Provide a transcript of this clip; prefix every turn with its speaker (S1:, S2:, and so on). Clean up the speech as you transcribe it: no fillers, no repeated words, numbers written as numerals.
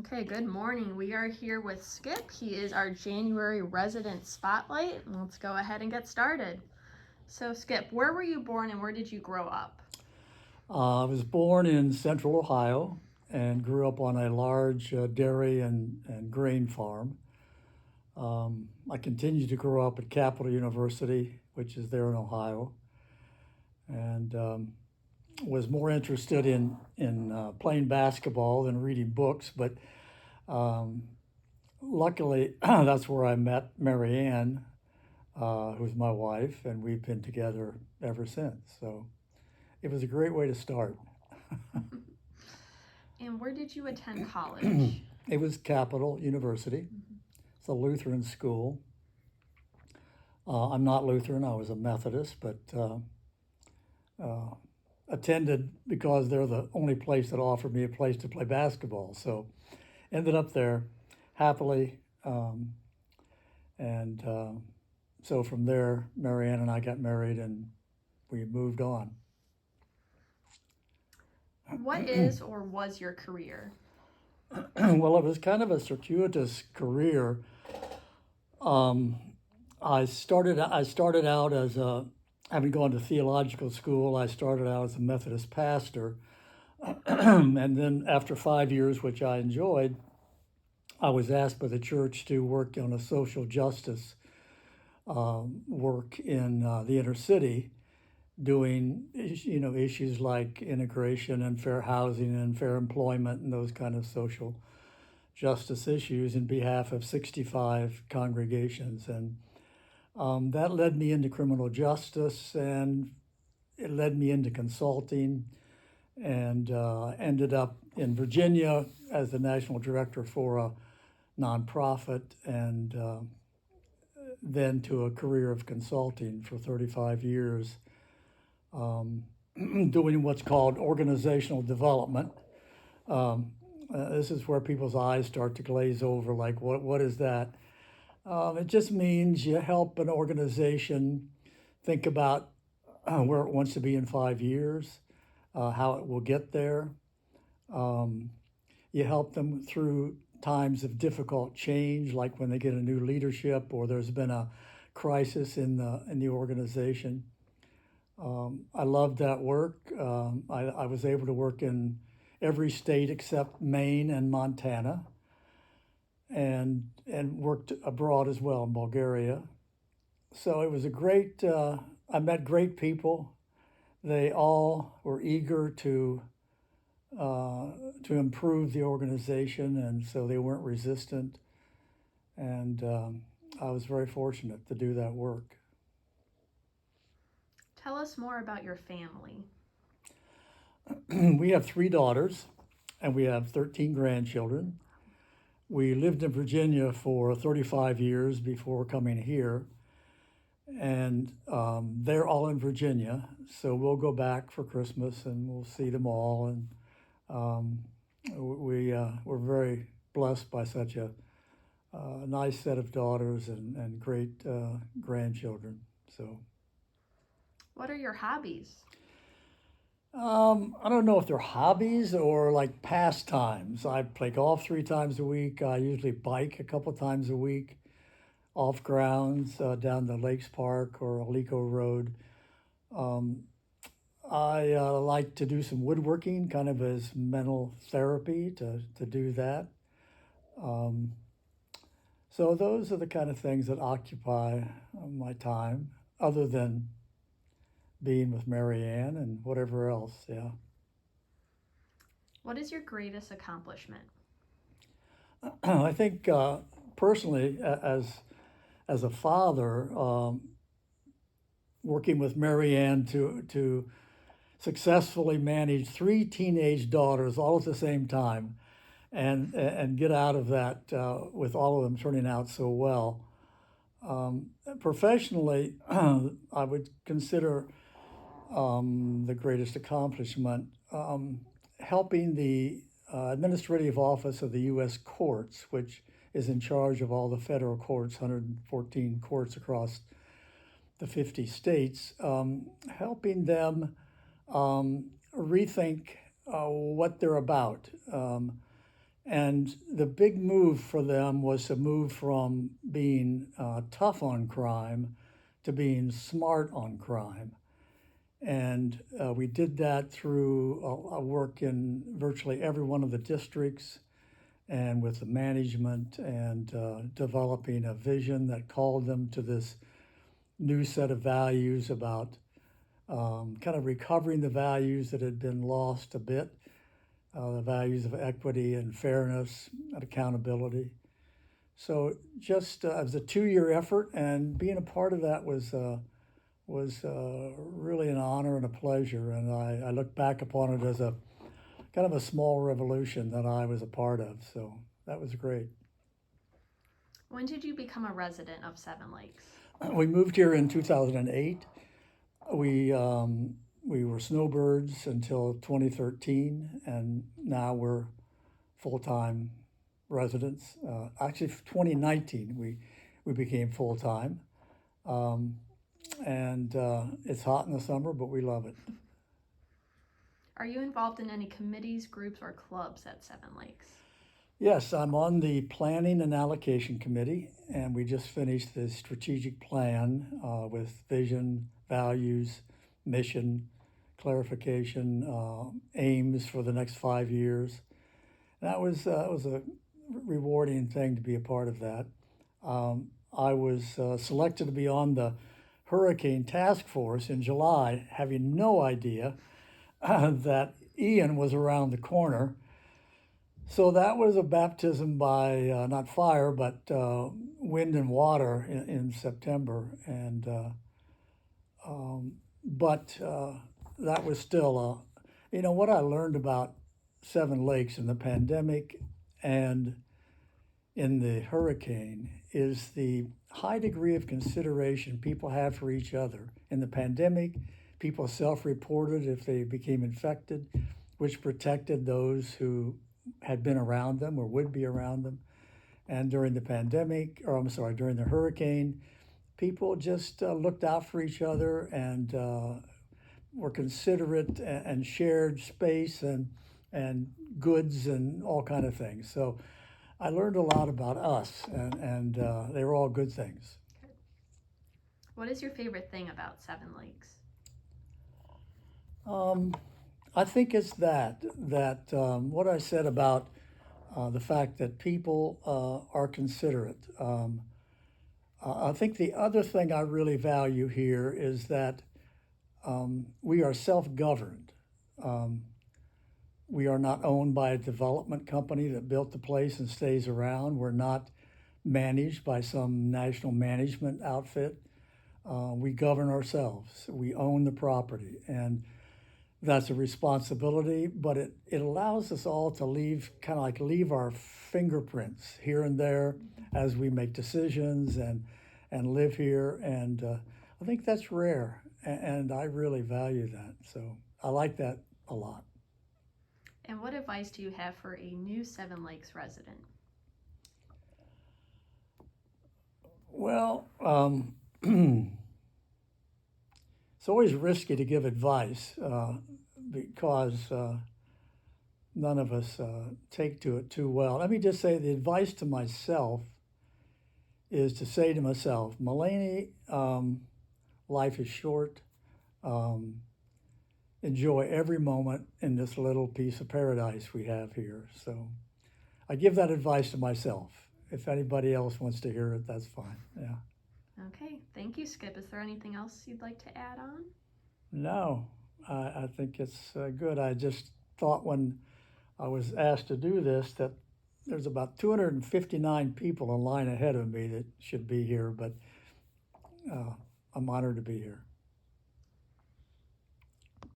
S1: Okay, good morning. We are here with Skip. He is our January resident spotlight. Let's go ahead and get started. So, Skip, where were you born and where did you grow up?
S2: I was born in central Ohio and grew up on a large dairy and grain farm. I continued to grow up at Capital University, which is there in Ohio, and was more interested in playing basketball than reading books. But um, luckily, that's where I met Mary Ann, who's my wife, and we've been together ever since. So it was a great way to start.
S1: And where did you attend college?
S2: It was Capital University. It's a Lutheran school. I'm not Lutheran, I was a Methodist, but uh, attended because they're the only place that offered me a place to play basketball. So ended up there happily. And so from there, Marianne and I got married and we moved on.
S1: What is or was your career?
S2: Well, it was kind of a circuitous career. Um, I started out as a having gone to theological school. I started out as a Methodist pastor, and then after 5 years, which I enjoyed, I was asked by the church to work on a social justice work in the inner city, doing issues like integration and fair housing and fair employment and those kind of social justice issues in behalf of 65 congregations. And that led me into criminal justice, and it led me into consulting, and ended up in Virginia as the national director for a nonprofit, and then to a career of consulting for 35 years, doing what's called organizational development. This is where people's eyes start to glaze over, like, what is that? It just means you help an organization think about where it wants to be in 5 years, how it will get there. Um, you help them through times of difficult change, like when they get a new leadership or there's been a crisis in the organization. I loved that work. I was able to work in every state except Maine and Montana, and worked abroad as well in Bulgaria. So it was a great. I met great people. They all were eager uh, to improve the organization, and so they weren't resistant. And I was very fortunate to do that work.
S1: Tell us more about your family.
S2: We have 3 daughters, and we have 13 grandchildren. We lived in Virginia for 35 years before coming here, and they're all in Virginia. So we'll go back for Christmas and we'll see them all. And um, we're very blessed by such a nice set of daughters and great grandchildren. So
S1: What are your hobbies?
S2: I don't know if they're hobbies or like pastimes. I play golf 3 times a week. I usually bike a couple times a week off grounds down the Lakes Park or Alico Road. Um, I like to do some woodworking, kind of as mental therapy to do that. Um, so those are the kind of things that occupy my time, other than being with Mary Ann and whatever else. Yeah.
S1: What is your greatest accomplishment?
S2: I think personally, as a father, working with Mary Ann to successfully manage 3 teenage daughters all at the same time, and get out of that with all of them turning out so well. Professionally, I would consider the greatest accomplishment helping the administrative office of the U.S. courts, which is in charge of all the federal courts, 114 courts across the 50 states, helping them rethink what they're about. And the big move for them was to move from being tough on crime to being smart on crime. And we did that through a work in virtually every one of the districts and with the management and developing a vision that called them to this new set of values about kind of recovering the values that had been lost a bit, the values of equity and fairness and accountability. So just it was a 2-year effort, and being a part of that was really an honor and a pleasure. And I look back upon it as a kind of a small revolution that I was a part of. So that was great.
S1: When did you become a resident of Seven Lakes?
S2: We moved here in 2008. We were snowbirds until 2013, and now we're full-time residents. Actually, 2019 we became full-time, and it's hot in the summer, but we love it.
S1: Are you involved in any committees, groups, or clubs at Seven Lakes?
S2: Yes, I'm on the Planning and Allocation Committee, and we just finished the strategic plan with vision, values, mission, clarification, aims for the next 5 years. That was a rewarding thing to be a part of that. I was selected to be on the Hurricane Task Force in July, having no idea that Ian was around the corner. So that was a baptism by not fire, but wind and water in September, and but that was still what I learned about Seven Lakes in the pandemic and in the hurricane is the high degree of consideration people have for each other. In the pandemic, people self-reported if they became infected, which protected those who had been around them or would be around them. And during the during the hurricane, people just looked out for each other and were considerate and shared space and goods and all kind of things. So I learned a lot about us, and they were all good things.
S1: What is your favorite thing about Seven Lakes?
S2: I think it's that what I said about the fact that people are considerate. I think the other thing I really value here is that we are self-governed. We are not owned by a development company that built the place and stays around. We're not managed by some national management outfit. We govern ourselves. We own the property, and that's a responsibility, but it allows us all to leave our fingerprints here and there as we make decisions and live here. And I think that's rare, and I really value that. So I like that a lot.
S1: And what advice do you have for a new Seven Lakes resident?
S2: Well, it's always risky to give advice because none of us take to it too well. Let me just say the advice to myself is to say to myself, Mullaney, life is short. Enjoy every moment in this little piece of paradise we have here. So I give that advice to myself. If anybody else wants to hear it, that's fine. Yeah.
S1: Okay, thank you, Skip. Is there anything else you'd like to add on?
S2: No, I think it's good. I just thought when I was asked to do this that there's about 259 people in line ahead of me that should be here, but I'm honored to be here.